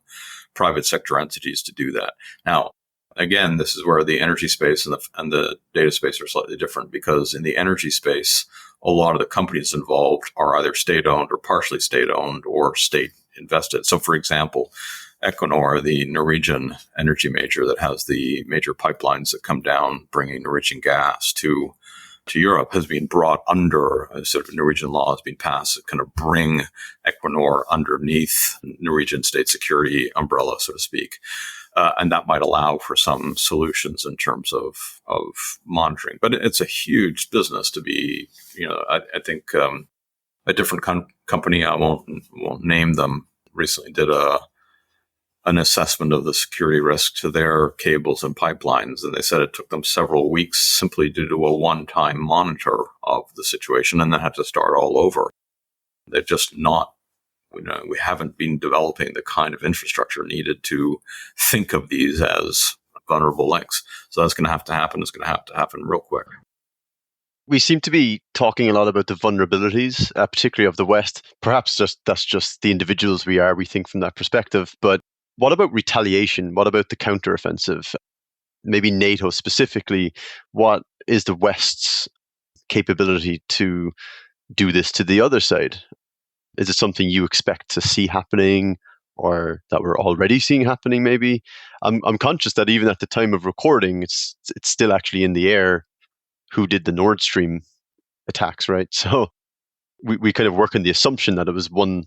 private sector entities to do that. Now, again, this is where the energy space and the data space are slightly different, because in the energy space, a lot of the companies involved are either state-owned or partially state-owned or state-invested. So, for example, Equinor, the Norwegian energy major that has the major pipelines that come down bringing Norwegian gas to Europe, has been brought under a sort of Norwegian law has been passed to kind of bring Equinor underneath Norwegian state security umbrella, so to speak. And that might allow for some solutions in terms of monitoring. But it's a huge business to be, I think a different company, I won't name them, recently did an assessment of the security risk to their cables and pipelines. And they said it took them several weeks simply to do a one-time monitor of the situation and then had to start all over. They're just not, we haven't been developing the kind of infrastructure needed to think of these as vulnerable links. So that's going to have to happen. It's going to have to happen real quick. We seem to be talking a lot about the vulnerabilities, particularly of the West. Perhaps that's just the individuals we think from that perspective. But what about retaliation? What about the counteroffensive? Maybe NATO specifically. What is the West's capability to do this to the other side? Is it something you expect to see happening, or that we're already seeing happening? Maybe I'm conscious that even at the time of recording, it's still actually in the air who did the Nord Stream attacks, right? So we kind of work on the assumption that it was one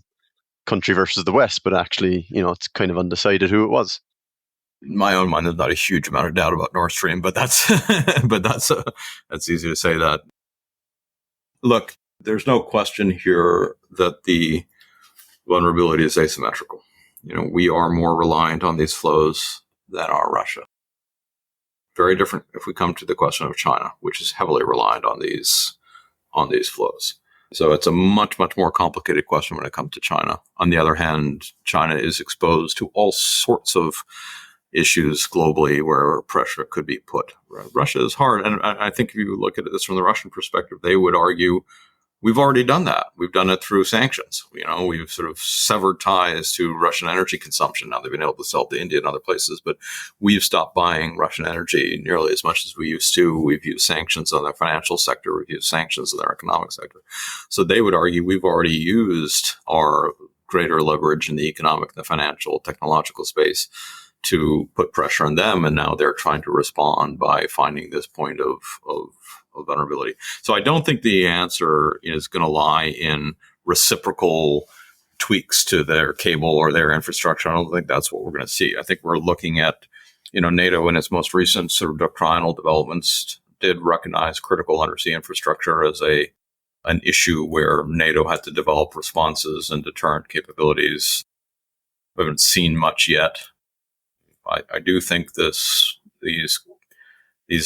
country versus the West, but actually, it's kind of undecided who it was. In my own mind, there's not a huge amount of doubt about Nord Stream, but that's easy to say that. Look, there's no question here that the vulnerability is asymmetrical. We are more reliant on these flows than are Russia. Very different if we come to the question of China, which is heavily reliant on these flows. So it's a much, much more complicated question when it comes to China. On the other hand, China is exposed to all sorts of issues globally where pressure could be put. Russia is hard. And I think if you look at this from the Russian perspective, they would argue, we've already done that. We've done it through sanctions. We've sort of severed ties to Russian energy consumption. Now they've been able to sell to India and other places, but we've stopped buying Russian energy nearly as much as we used to. We've used sanctions on their financial sector. We've used sanctions on their economic sector. So they would argue we've already used our greater leverage in the economic, the financial, technological space to put pressure on them, and now they're trying to respond by finding this point of vulnerability. So I don't think the answer is going to lie in reciprocal tweaks to their cable or their infrastructure. I don't think that's what we're going to see. I think we're looking at, NATO in its most recent sort of doctrinal developments did recognize critical undersea infrastructure as an issue where NATO had to develop responses and deterrent capabilities. We haven't seen much yet. I do think these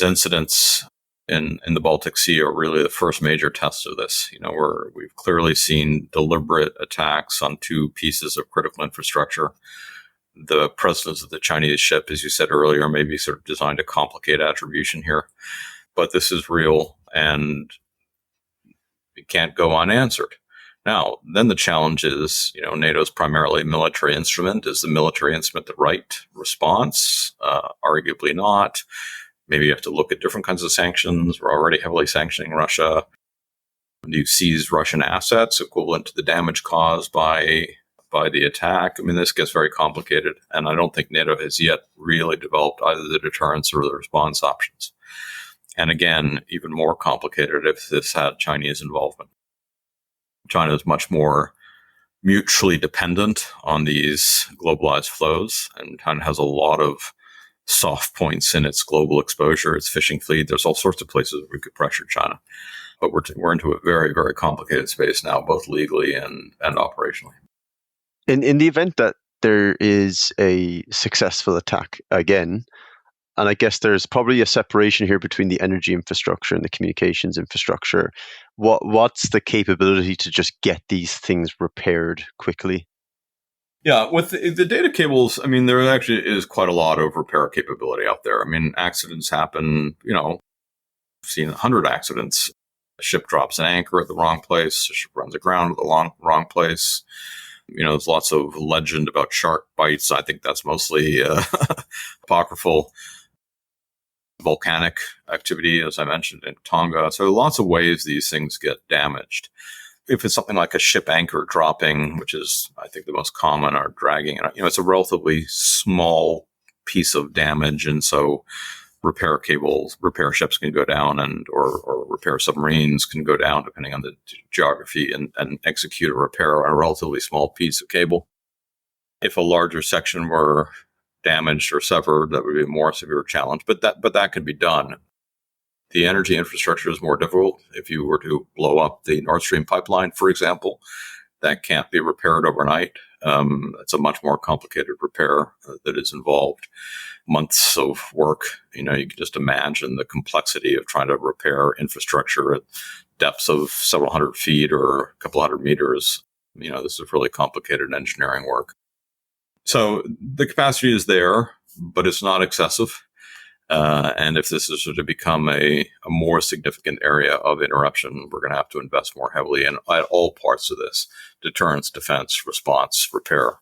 incidents in the Baltic Sea are really the first major test of this. We've clearly seen deliberate attacks on two pieces of critical infrastructure. The presence of the Chinese ship, as you said earlier, may be sort of designed to complicate attribution here, but this is real and it can't go unanswered. Now, then the challenge is, NATO's primarily a military instrument. Is the military instrument the right response? Arguably not. Maybe you have to look at different kinds of sanctions. We're already heavily sanctioning Russia. You seize Russian assets equivalent to the damage caused by the attack. I mean, this gets very complicated, and I don't think NATO has yet really developed either the deterrence or the response options. And again, even more complicated if this had Chinese involvement. China is much more mutually dependent on these globalized flows, and China has a lot of soft points in its global exposure, its fishing fleet. There's all sorts of places where we could pressure China. But we're into a very, very complicated space now, both legally and operationally. In the event that there is a successful attack again, and I guess there's probably a separation here between the energy infrastructure and the communications infrastructure. What's the capability to just get these things repaired quickly? Yeah, with the data cables, I mean, there actually is quite a lot of repair capability out there. I mean, accidents happen, I've seen 100 accidents. A ship drops an anchor at the wrong place. A ship runs aground at the wrong place. There's lots of legend about shark bites. I think that's mostly apocryphal. Volcanic activity, as I mentioned, in Tonga. So lots of ways these things get damaged. If it's something like a ship anchor dropping, which is, I think, the most common, or dragging, it's a relatively small piece of damage. And so repair ships can go down or repair submarines can go down depending on the geography and execute a repair on a relatively small piece of cable. If a larger section were damaged or severed, that would be a more severe challenge, but that could be done. The energy infrastructure is more difficult. If you were to blow up the Nord Stream pipeline, for example, that can't be repaired overnight. It's a much more complicated repair that is involved. Months of work. You can just imagine the complexity of trying to repair infrastructure at depths of several hundred feet or a couple hundred meters. This is really complicated engineering work. So the capacity is there, but it's not excessive. And if this is to become a more significant area of interruption, we're going to have to invest more heavily in at all parts of this: deterrence, defense, response, repair.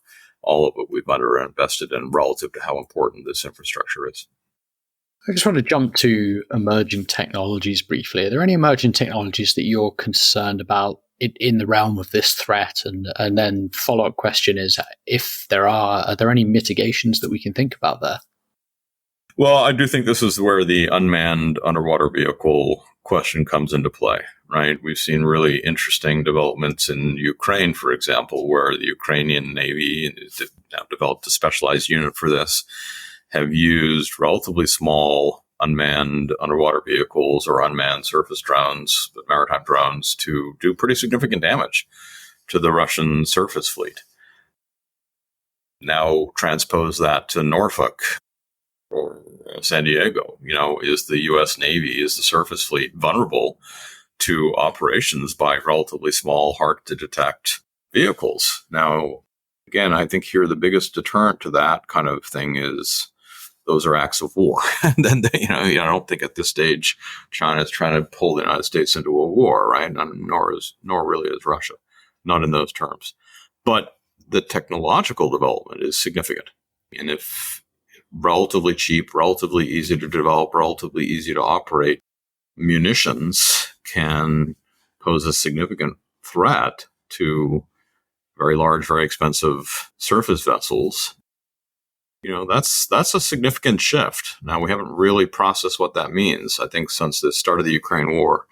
All of it we've underinvested in relative to how important this infrastructure is. I just want to jump to emerging technologies briefly. Are there any emerging technologies that you're concerned about in the realm of this threat? And then follow-up question is, if there are there any mitigations that we can think about there? Well, I do think this is where the unmanned underwater vehicle question comes into play, right? We've seen really interesting developments in Ukraine, for example, where the Ukrainian Navy has now developed a specialized unit for this, have used relatively small unmanned underwater vehicles or unmanned surface drones, but maritime drones, to do pretty significant damage to the Russian surface fleet. Now transpose that to Norfolk or San Diego. Is the U.S. Navy, is the surface fleet vulnerable to operations by relatively small, hard-to-detect vehicles? Now, again, I think here the biggest deterrent to that kind of thing is those are acts of war. And then, I don't think at this stage China is trying to pull the United States into a war, right? Nor really is Russia. Not in those terms. But the technological development is significant. And if relatively cheap, relatively easy to develop, relatively easy to operate munitions can pose a significant threat to very large, very expensive surface vessels, That's a significant shift. Now, we haven't really processed what that means. I think since the start of the Ukraine war,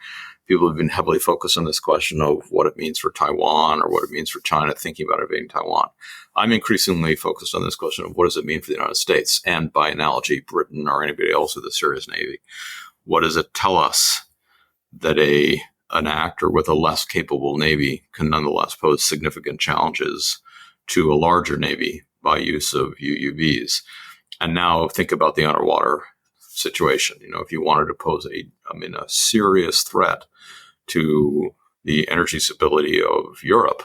people have been heavily focused on this question of what it means for Taiwan or what it means for China thinking about invading Taiwan. I'm increasingly focused on this question of what does it mean for the United States and, by analogy, Britain or anybody else with a serious navy. What does it tell us that an actor with a less capable navy can nonetheless pose significant challenges to a larger navy by use of UUVs? And now think about the underwater situation. If you wanted to pose a serious threat to the energy stability of Europe,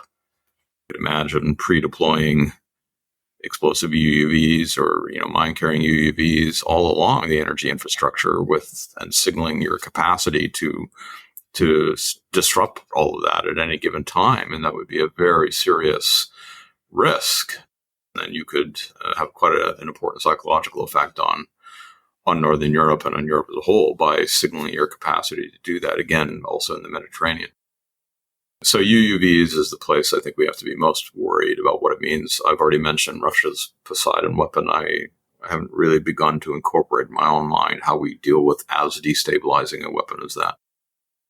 you could imagine pre-deploying explosive UUVs or mine-carrying UUVs all along the energy infrastructure and signaling your capacity to disrupt all of that at any given time, and that would be a very serious risk. And you could have quite an important psychological effect on Northern Europe and on Europe as a whole by signaling your capacity to do that, again, also in the Mediterranean. So UUVs is the place I think we have to be most worried about what it means. I've already mentioned Russia's Poseidon weapon. I haven't really begun to incorporate in my own mind how we deal with as destabilizing a weapon as that.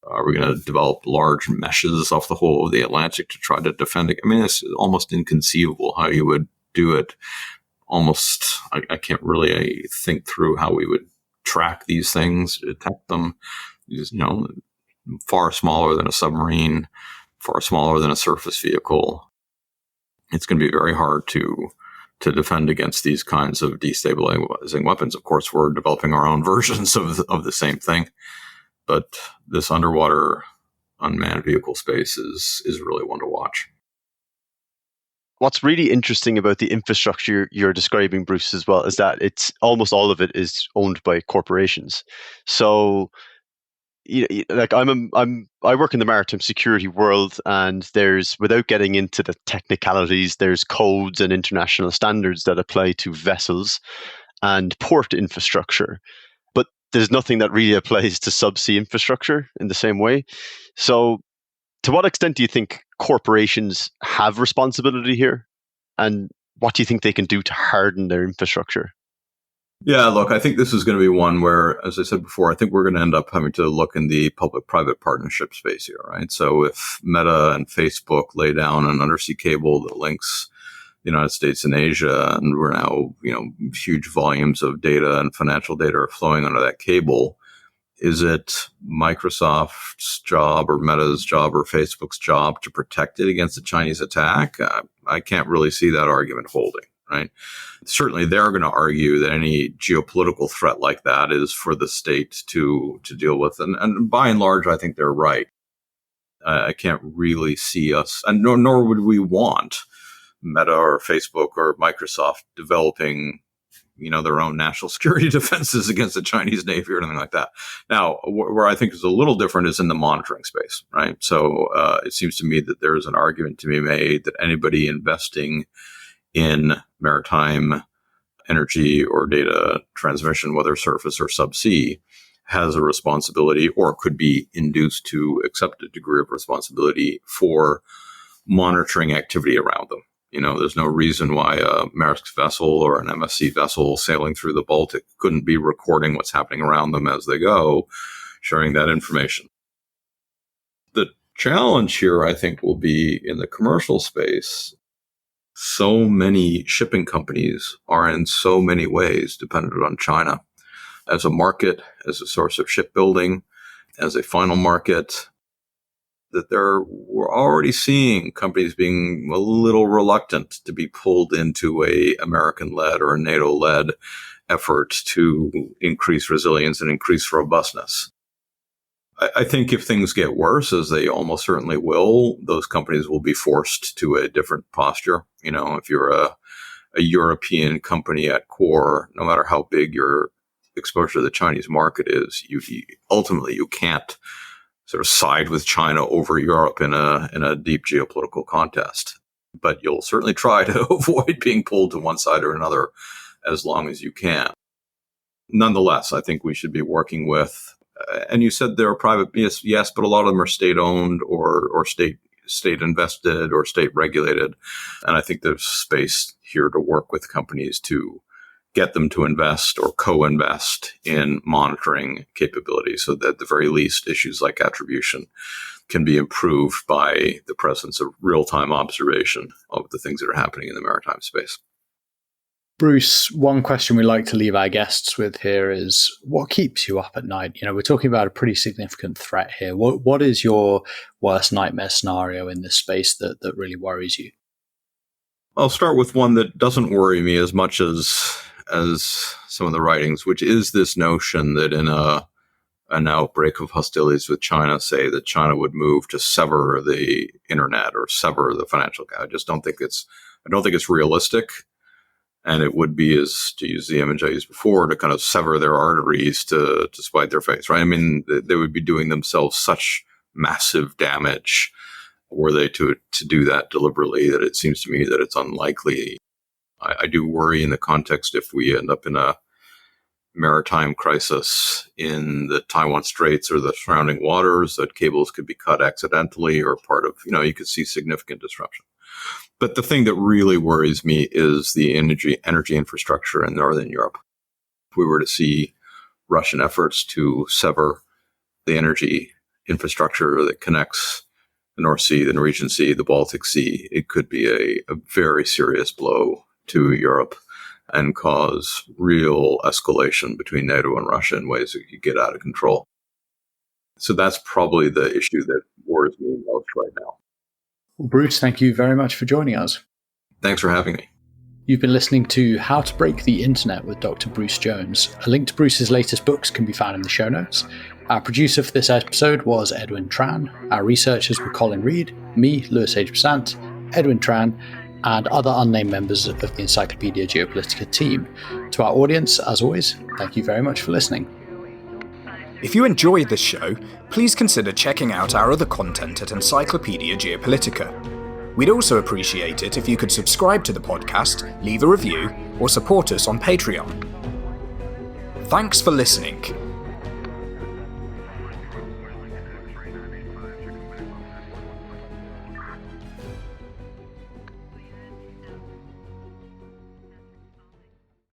Are we going to develop large meshes off the whole of the Atlantic to try to defend it? It's almost inconceivable how you would do it. I can't really think through how we would track these things, detect them. Far smaller than a submarine, far smaller than a surface vehicle. It's going to be very hard to defend against these kinds of destabilizing weapons. Of course, we're developing our own versions of the same thing, but this underwater unmanned vehicle space is really one to watch. What's really interesting about the infrastructure you're describing, Bruce, as well, is that it's almost all of it is owned by corporations. So, like I work in the maritime security world, and without getting into the technicalities, there's codes and international standards that apply to vessels and port infrastructure. But there's nothing that really applies to subsea infrastructure in the same way. So, to what extent do you think corporations have responsibility here? And what do you think they can do to harden their infrastructure? Yeah, look, I think this is going to be one where, as I said before, I think we're going to end up having to look in the public-private partnership space here, right? So if Meta and Facebook lay down an undersea cable that links the United States and Asia, and we're now, huge volumes of data and financial data are flowing under that cable, is it Microsoft's job or Meta's job or Facebook's job to protect it against a Chinese attack? I can't really see that argument holding, right? Certainly, they're going to argue that any geopolitical threat like that is for the state to deal with. And by and large, I think they're right. I can't really see us, and nor would we want Meta or Facebook or Microsoft developing their own national security defenses against the Chinese Navy or anything like that. Now, where I think is a little different is in the monitoring space, right? So it seems to me that there is an argument to be made that anybody investing in maritime energy or data transmission, whether surface or subsea, has a responsibility or could be induced to accept a degree of responsibility for monitoring activity around them. There's no reason why a Maersk vessel or an MSC vessel sailing through the Baltic couldn't be recording what's happening around them as they go, sharing that information. The challenge here, I think, will be in the commercial space. So many shipping companies are in so many ways dependent on China as a market, as a source of shipbuilding, as a final market, that we're already seeing companies being a little reluctant to be pulled into a American-led or a NATO-led effort to increase resilience and increase robustness. I think if things get worse, as they almost certainly will, those companies will be forced to a different posture. If you're a European company at core, no matter how big your exposure to the Chinese market is, ultimately you can't sort of side with China over Europe in a deep geopolitical contest. But you'll certainly try to avoid being pulled to one side or another as long as you can. Nonetheless, I think we should be working with, and you said there are private, yes, but a lot of them are state-owned or state-invested or state-regulated. And I think there's space here to work with companies to get them to invest or co-invest in monitoring capabilities so that at the very least issues like attribution can be improved by the presence of real-time observation of the things that are happening in the maritime space. Bruce, one question we like to leave our guests with here is, what keeps you up at night? We're talking about a pretty significant threat here. What is your worst nightmare scenario in this space that really worries you? I'll start with one that doesn't worry me as much as some of the writings, which is this notion that in an outbreak of hostilities with China, say that China would move to sever the internet or sever the financial. I don't think it's realistic. And it would be, as to use the image I used before, to kind of sever their arteries to spite their face, right? I mean, they would be doing themselves such massive damage were they to do that deliberately that it seems to me that it's unlikely. I do worry in the context if we end up in a maritime crisis in the Taiwan Straits or the surrounding waters, that cables could be cut accidentally or part of, you could see significant disruption. But the thing that really worries me is the energy infrastructure in Northern Europe. If we were to see Russian efforts to sever the energy infrastructure that connects the North Sea, the Norwegian Sea, the Baltic Sea, it could be a very serious blow to Europe and cause real escalation between NATO and Russia in ways that could get out of control. So that's probably the issue that worries me most right now. Well, Bruce, thank you very much for joining us. Thanks for having me. You've been listening to How to Break the Internet with Dr. Bruce Jones. A link to Bruce's latest books can be found in the show notes. Our producer for this episode was Edwin Tran. Our researchers were Colin Reed, me, Lewis H. Besant, Edwin Tran, and other unnamed members of the Encyclopedia Geopolitica team. To our audience, as always, thank you very much for listening. If you enjoyed this show, please consider checking out our other content at Encyclopedia Geopolitica. We'd also appreciate it if you could subscribe to the podcast, leave a review, or support us on Patreon. Thanks for listening.